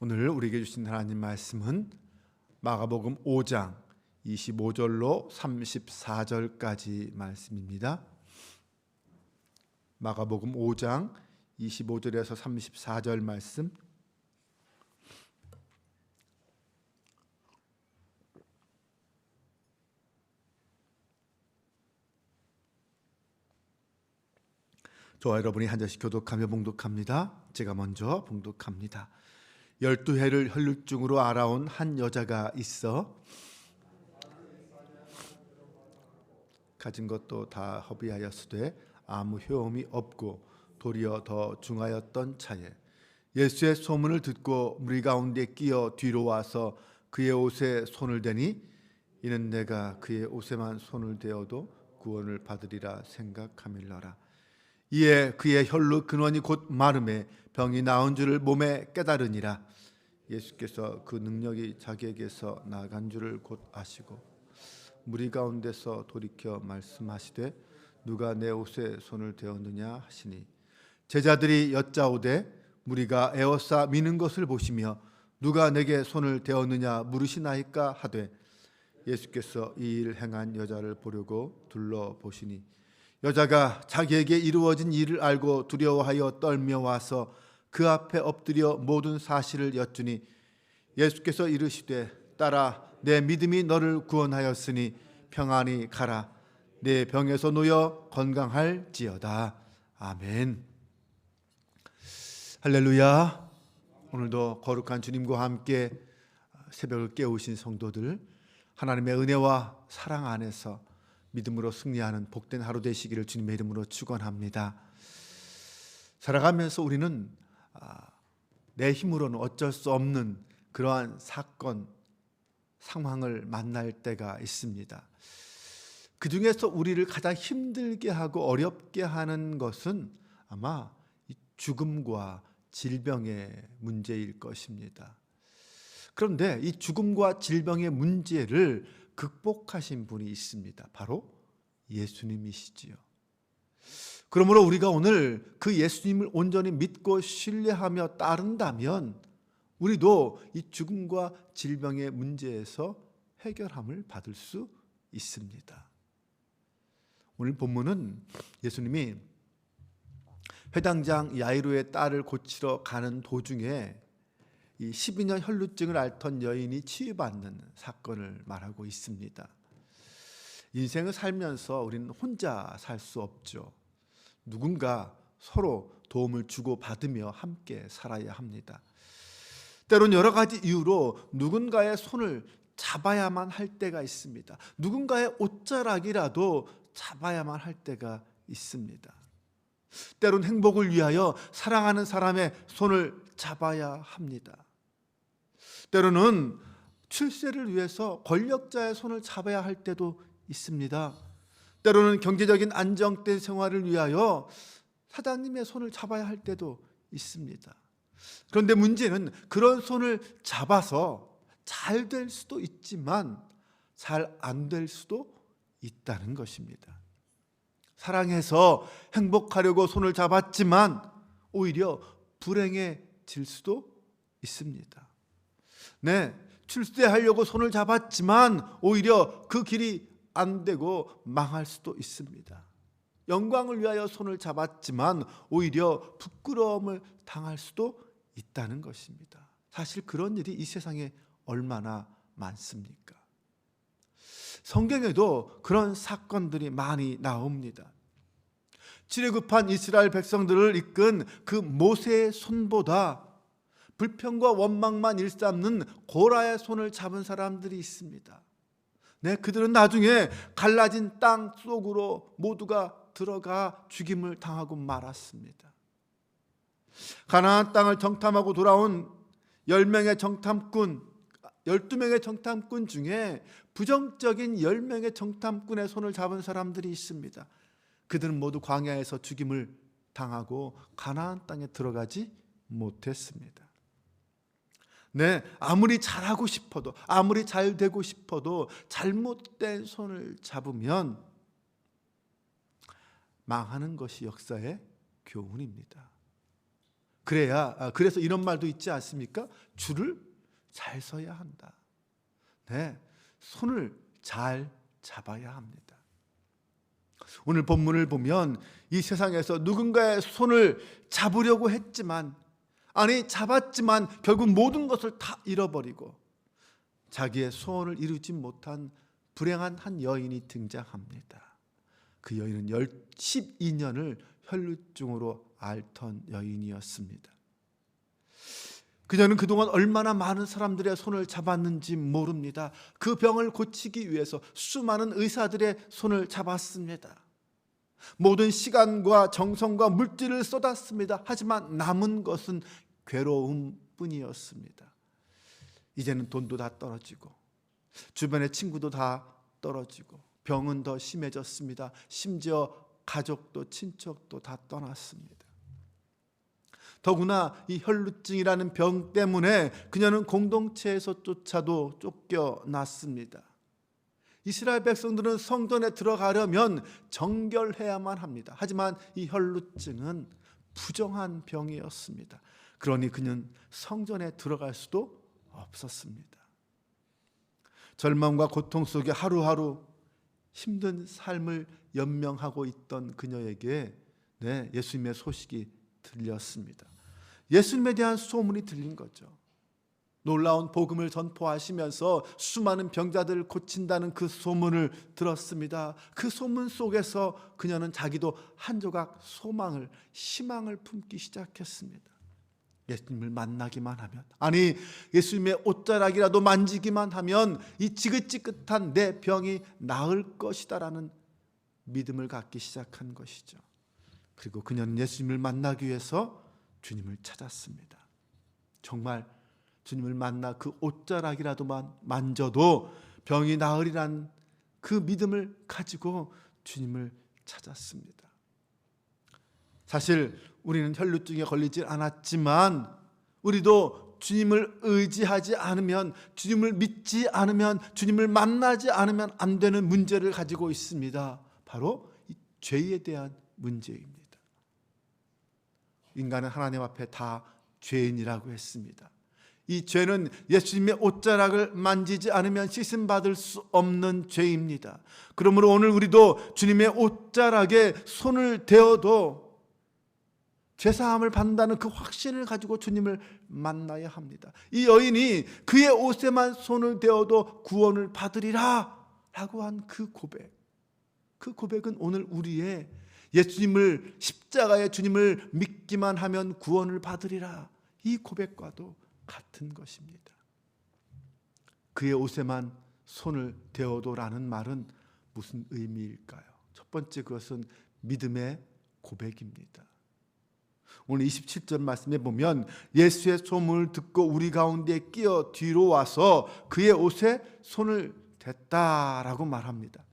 오늘 우리에게 주신 하나님 말씀은 마가복음 5장 25절로 34절까지 말씀입니다. 마가복음 5장 25절에서 34절 말씀. 저와 여러분이 한 절씩 교독하며 봉독합니다. 제가 먼저 봉독합니다. 12해를 혈루증으로 알아온 한 여자가 있어 가진 것도 다 허비하였으되 아무 효험이 없고 도리어 더 중하였던 차에 예수의 소문을 듣고 무리 가운데 끼어 뒤로 와서 그의 옷에 손을 대니 이는 내가 그의 옷에만 손을 대어도 구원을 받으리라 생각하밀러라. 이에 그의 혈루 근원이 곧 마름에 병이 나은 줄을 몸에 깨달으니라. 예수께서 그 능력이 자기에게서 나간 줄을 곧 아시고 무리 가운데서 돌이켜 말씀하시되 누가 내 옷에 손을 대었느냐 하시니 제자들이 여짜오되 무리가 에워싸 미는 것을 보시며 누가 내게 손을 대었느냐 물으시나이까 하되 예수께서 이 일 행한 여자를 보려고 둘러보시니 여자가 자기에게 이루어진 일을 알고 두려워하여 떨며 와서 그 앞에 엎드려 모든 사실을 여쭈니 예수께서 이르시되 딸아 내 믿음이 너를 구원하였으니 평안히 가라. 내 병에서 놓여 건강할지어다. 아멘. 할렐루야. 오늘도 거룩한 주님과 함께 새벽을 깨우신 성도들, 하나님의 은혜와 사랑 안에서 믿음으로 승리하는 복된 하루 되시기를 주님의 이름으로 축원합니다. 살아가면서 우리는 내 힘으로는 어쩔 수 없는 그러한 사건, 상황을 만날 때가 있습니다. 그 중에서 우리를 가장 힘들게 하고 어렵게 하는 것은 아마 죽음과 질병의 문제일 것입니다. 그런데 이 죽음과 질병의 문제를 극복하신 분이 있습니다. 바로 예수님이시지요. 그러므로 우리가 오늘 그 예수님을 온전히 믿고 신뢰하며 따른다면 우리도 이 죽음과 질병의 문제에서 해결함을 받을 수 있습니다. 오늘 본문은 예수님이 회당장 야이로의 딸을 고치러 가는 도중에 이 12년 혈루증을 앓던 여인이 치유받는 사건을 말하고 있습니다. 인생을 살면서 우리는 혼자 살 수 없죠. 누군가 서로 도움을 주고받으며 함께 살아야 합니다. 때론 여러 가지 이유로 누군가의 손을 잡아야만 할 때가 있습니다. 누군가의 옷자락이라도 잡아야만 할 때가 있습니다. 때론 행복을 위하여 사랑하는 사람의 손을 잡아야 합니다. 때로는 출세를 위해서 권력자의 손을 잡아야 할 때도 있습니다. 때로는 경제적인 안정된 생활을 위하여 사장님의 손을 잡아야 할 때도 있습니다. 그런데 문제는 그런 손을 잡아서 잘 될 수도 있지만 잘 안 될 수도 있다는 것입니다. 사랑해서 행복하려고 손을 잡았지만 오히려 불행해질 수도 있습니다. 네, 출세하려고 손을 잡았지만 오히려 그 길이 안 되고 망할 수도 있습니다. 영광을 위하여 손을 잡았지만 오히려 부끄러움을 당할 수도 있다는 것입니다. 사실 그런 일이 이 세상에 얼마나 많습니까? 성경에도 그런 사건들이 많이 나옵니다. 지레급한 이스라엘 백성들을 이끈 그 모세의 손보다 불평과 원망만 일삼는 고라의 손을 잡은 사람들이 있습니다. 네, 그들은 나중에 갈라진 땅 속으로 모두가 들어가 죽임을 당하고 말았습니다. 가나안 땅을 정탐하고 돌아온 10명의 정탐꾼, 12명의 정탐꾼 중에 부정적인 10명의 정탐꾼의 손을 잡은 사람들이 있습니다. 그들은 모두 광야에서 죽임을 당하고 가나안 땅에 들어가지 못했습니다. 네, 아무리 잘하고 싶어도, 아무리 잘 되고 싶어도 잘못된 손을 잡으면 망하는 것이 역사의 교훈입니다. 그래서 이런 말도 있지 않습니까? 줄을 잘 서야 한다. 네, 손을 잘 잡아야 합니다. 오늘 본문을 보면 이 세상에서 누군가의 손을 잡으려고 했지만, 잡았지만 결국 모든 것을 다 잃어버리고 자기의 소원을 이루지 못한 불행한 한 여인이 등장합니다. 그 여인은 12년을 혈루증으로 앓던 여인이었습니다. 그녀는 그동안 얼마나 많은 사람들의 손을 잡았는지 모릅니다. 그 병을 고치기 위해서 수많은 의사들의 손을 잡았습니다. 모든 시간과 정성과 물질을 쏟았습니다. 하지만 남은 것은 괴로움뿐이었습니다. 이제는 돈도 다 떨어지고 주변의 친구도 다 떨어지고 병은 더 심해졌습니다. 심지어 가족도 친척도 다 떠났습니다. 더구나 이 혈루증이라는 병 때문에 그녀는 공동체에서조차도 쫓겨났습니다. 이스라엘 백성들은 성전에 들어가려면 정결해야만 합니다. 하지만 이 혈루증은 부정한 병이었습니다. 그러니 그는 성전에 들어갈 수도 없었습니다. 절망과 고통 속에 하루하루 힘든 삶을 연명하고 있던 그녀에게 예수님의 소식이 들렸습니다. 예수님에 대한 소문이 들린 거죠. 놀라운 복음을 전포하시면서 수많은 병자들을 고친다는 그 소문을 들었습니다. 그 소문 속에서 그녀는 자기도 한 조각 소망을, 희망을 품기 시작했습니다. 예수님을 만나기만 하면, 예수님의 옷자락이라도 만지기만 하면 이 지긋지긋한 내 병이 나을 것이다라는 믿음을 갖기 시작한 것이죠. 그리고 그녀는 예수님을 만나기 위해서 주님을 찾았습니다. 정말 주님을 만나 그 옷자락이라도만 만져도 병이 나으리란 그 믿음을 가지고 주님을 찾았습니다. 사실 우리는 혈루증에 걸리지 않았지만 우리도 주님을 의지하지 않으면, 주님을 믿지 않으면, 주님을 만나지 않으면 안 되는 문제를 가지고 있습니다. 바로 이 죄에 대한 문제입니다. 인간은 하나님 앞에 다 죄인이라고 했습니다. 이 죄는 예수님의 옷자락을 만지지 않으면 씻음받을 수 없는 죄입니다. 그러므로 오늘 우리도 주님의 옷자락에 손을 대어도 죄사함을 받는다는 그 확신을 가지고 주님을 만나야 합니다. 이 여인이 그의 옷에만 손을 대어도 구원을 받으리라 라고 한 그 고백은 오늘 우리의 예수님을, 십자가의 주님을 믿기만 하면 구원을 받으리라, 이 고백과도 같은 것입니다. 그의 옷에만 손을 대어도라는 말은 무슨 의미일까요? 첫 번째, 그것은 믿음의 고백입니다. 오늘 27절 말씀에 보면 예수의 소문을 듣고 우리 가운데 끼어 뒤로 와서 그의 옷에 손을 댔다라고 말합니다.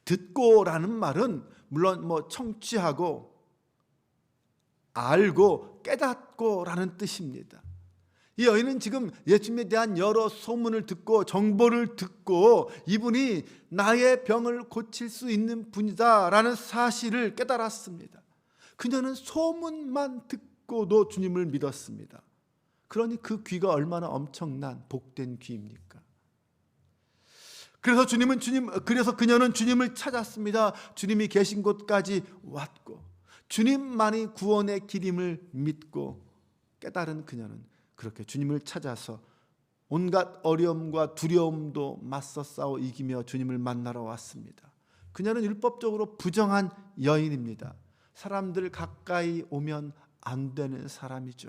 듣고라는 말은 물론 청취하고 알고 깨닫고라는 뜻입니다. 이 여인은 지금 예수님에 대한 여러 소문을 듣고 정보를 듣고 이분이 나의 병을 고칠 수 있는 분이다라는 사실을 깨달았습니다. 그녀는 소문만 듣고도 주님을 믿었습니다. 그러니 그 귀가 얼마나 엄청난 복된 귀입니까? 그래서 그녀는 주님을 찾았습니다. 주님이 계신 곳까지 왔고 주님만이 구원의 길임을 믿고 깨달은 그녀는 그렇게 주님을 찾아서 온갖 어려움과 두려움도 맞서 싸워 이기며 주님을 만나러 왔습니다. 그녀는 율법적으로 부정한 여인입니다. 사람들 가까이 오면 안 되는 사람이죠.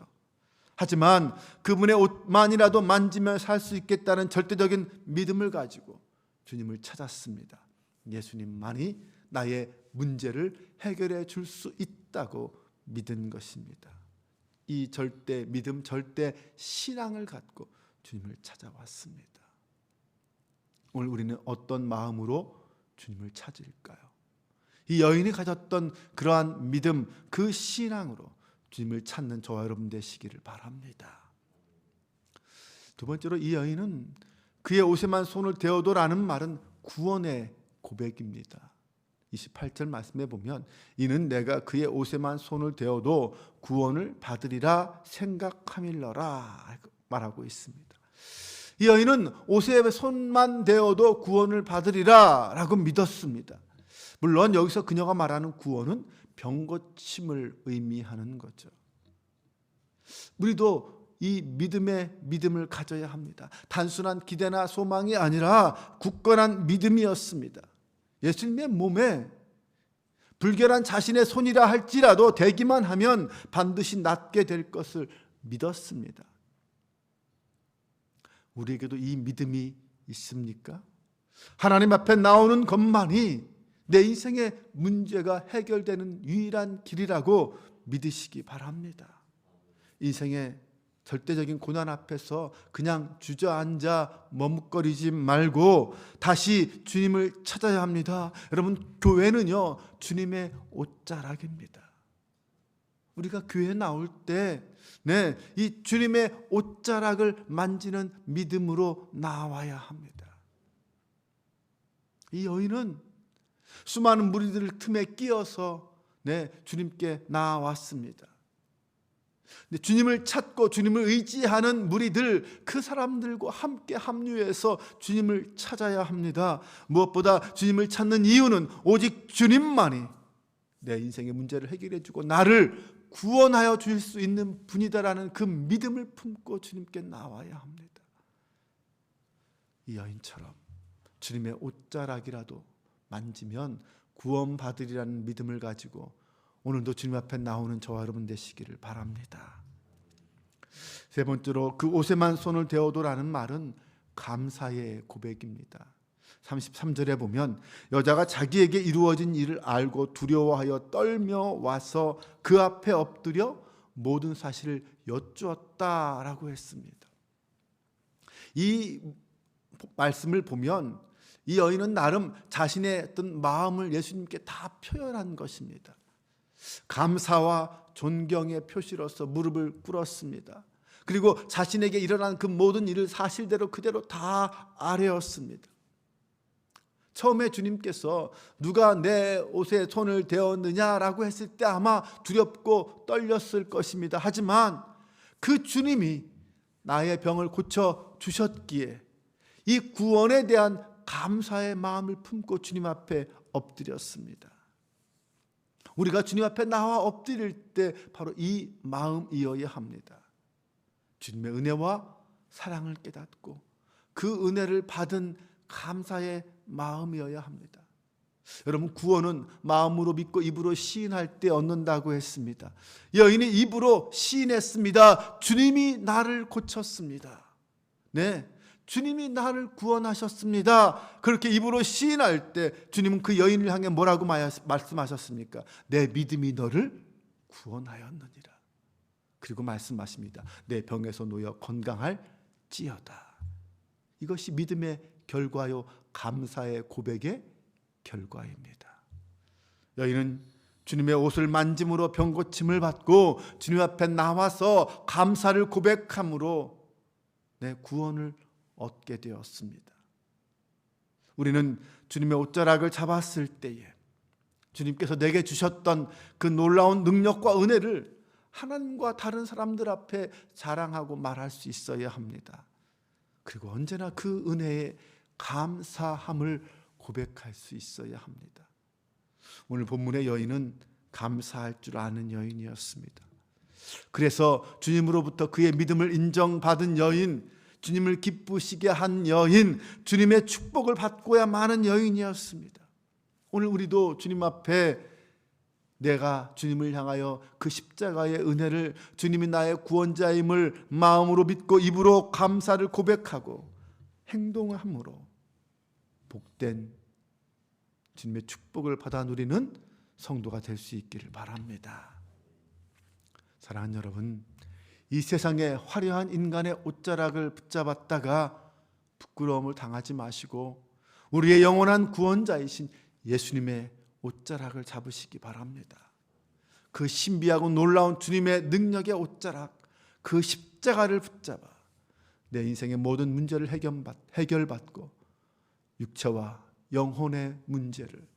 하지만 그분의 옷만이라도 만지며 살 수 있겠다는 절대적인 믿음을 가지고 주님을 찾았습니다. 예수님만이 나의 문제를 해결해 줄 수 있다고 믿은 것입니다. 이 절대 믿음, 절대 신앙을 갖고 주님을 찾아왔습니다. 오늘 우리는 어떤 마음으로 주님을 찾을까요? 이 여인이 가졌던 그러한 믿음, 그 신앙으로 주님을 찾는 저와 여러분 되시기를 바랍니다. 두 번째로, 이 여인은 그의 옷에만 손을 대어도라는 말은 구원의 고백입니다. 28절 말씀에 보면 이는 내가 그의 옷에만 손을 대어도 구원을 받으리라 생각함일러라 말하고 있습니다. 이 여인은 옷에 손만 대어도 구원을 받으리라 라고 믿었습니다. 물론 여기서 그녀가 말하는 구원은 병고침을 의미하는 거죠. 우리도 이 믿음을 가져야 합니다. 단순한 기대나 소망이 아니라 굳건한 믿음이었습니다. 예수님의 몸에 불결한 자신의 손이라 할지라도 대기만 하면 반드시 낫게 될 것을 믿었습니다. 우리에게도 이 믿음이 있습니까? 하나님 앞에 나오는 것만이 내 인생의 문제가 해결되는 유일한 길이라고 믿으시기 바랍니다. 인생의 절대적인 고난 앞에서 그냥 주저앉아 머뭇거리지 말고 다시 주님을 찾아야 합니다. 여러분, 교회는요 주님의 옷자락입니다. 우리가 교회에 나올 때 이 주님의 옷자락을 만지는 믿음으로 나와야 합니다. 이 여인은 수많은 무리들 틈에 끼어서 주님께 나왔습니다. 주님을 찾고 주님을 의지하는 무리들, 그 사람들과 함께 합류해서 주님을 찾아야 합니다. 무엇보다 주님을 찾는 이유는 오직 주님만이 내 인생의 문제를 해결해 주고 나를 구원하여 주실 수 있는 분이다라는 그 믿음을 품고 주님께 나와야 합니다. 이 여인처럼 주님의 옷자락이라도 만지면 구원받으리라는 믿음을 가지고 오늘도 주님 앞에 나오는 저와 여러분 되시기를 바랍니다. 세 번째로 그 옷에만 손을 대어도라는 말은 감사의 고백입니다. 33절에 보면 여자가 자기에게 이루어진 일을 알고 두려워하여 떨며 와서 그 앞에 엎드려 모든 사실을 여쭈었다라고 했습니다. 이 말씀을 보면 이 여인은 나름 자신의 어떤 마음을 예수님께 다 표현한 것입니다. 감사와 존경의 표시로서 무릎을 꿇었습니다. 그리고 자신에게 일어난 그 모든 일을 사실대로 그대로 다 아뢰었습니다. 처음에 주님께서 누가 내 옷에 손을 대었느냐라고 했을 때 아마 두렵고 떨렸을 것입니다. 하지만 그 주님이 나의 병을 고쳐 주셨기에 이 구원에 대한 감사의 마음을 품고 주님 앞에 엎드렸습니다. 우리가 주님 앞에 나와 엎드릴 때 바로 이 마음이어야 합니다. 주님의 은혜와 사랑을 깨닫고 그 은혜를 받은 감사의 마음이어야 합니다. 여러분, 구원은 마음으로 믿고 입으로 시인할 때 얻는다고 했습니다. 여인이 입으로 시인했습니다. 주님이 나를 고쳤습니다. 주님이 나를 구원하셨습니다. 그렇게 입으로 시인할 때 주님은 그 여인을 향해 뭐라고 말씀하셨습니까? 내 믿음이 너를 구원하였느니라. 그리고 말씀하십니다. 내 병에서 놓여 건강할지어다. 이것이 믿음의 결과요, 감사의 고백의 결과입니다. 여인은 주님의 옷을 만짐으로 병고침을 받고 주님 앞에 나와서 감사를 고백함으로 내 구원을 얻게 되었습니다. 우리는 주님의 옷자락을 잡았을 때에 주님께서 내게 주셨던 그 놀라운 능력과 은혜를 하나님과 다른 사람들 앞에 자랑하고 말할 수 있어야 합니다. 그리고 언제나 그 은혜에 감사함을 고백할 수 있어야 합니다. 오늘 본문의 여인은 감사할 줄 아는 여인이었습니다. 그래서 주님으로부터 그의 믿음을 인정받은 여인, 주님을 기쁘시게 한 여인, 주님의 축복을 받고야 마는 여인이었습니다. 오늘 우리도 주님 앞에 내가 주님을 향하여 그 십자가의 은혜를, 주님이 나의 구원자임을 마음으로 믿고 입으로 감사를 고백하고 행동함으로 복된 주님의 축복을 받아 누리는 성도가 될 수 있기를 바랍니다. 사랑하는 여러분, 이 세상에 화려한 인간의 옷자락을 붙잡았다가 부끄러움을 당하지 마시고 우리의 영원한 구원자이신 예수님의 옷자락을 잡으시기 바랍니다. 그 신비하고 놀라운 주님의 능력의 옷자락, 그 십자가를 붙잡아 내 인생의 모든 문제를 해결받고 육체와 영혼의 문제를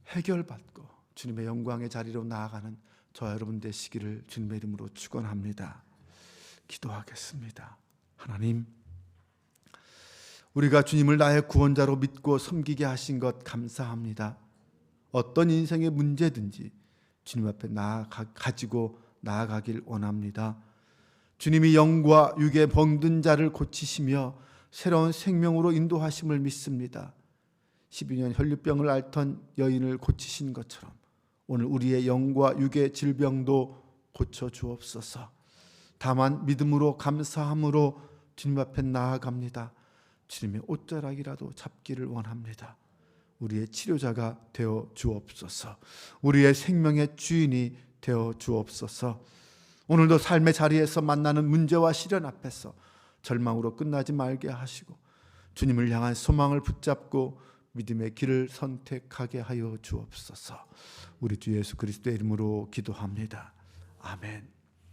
해결받고 주님의 영광의 자리로 나아가는 저와 여러분 되시기를 주님의 이름으로 축원합니다. 기도하겠습니다. 하나님, 우리가 주님을 나의 구원자로 믿고 섬기게 하신 것 감사합니다. 어떤 인생의 문제든지 주님 앞에 가지고 나아가길 원합니다. 주님이 영과 육의 병든 자를 고치시며 새로운 생명으로 인도하심을 믿습니다. 12년 혈류병을 앓던 여인을 고치신 것처럼 오늘 우리의 영과 육의 질병도 고쳐 주옵소서. 다만 믿음으로 감사함으로 주님 앞에 나아갑니다. 주님의 옷자락이라도 잡기를 원합니다. 우리의 치료자가 되어 주옵소서. 우리의 생명의 주인이 되어 주옵소서. 오늘도 삶의 자리에서 만나는 문제와 시련 앞에서 절망으로 끝나지 말게 하시고 주님을 향한 소망을 붙잡고 믿음의 길을 선택하게 하여 주옵소서. 우리 주 예수 그리스도의 이름으로 기도합니다. 아멘.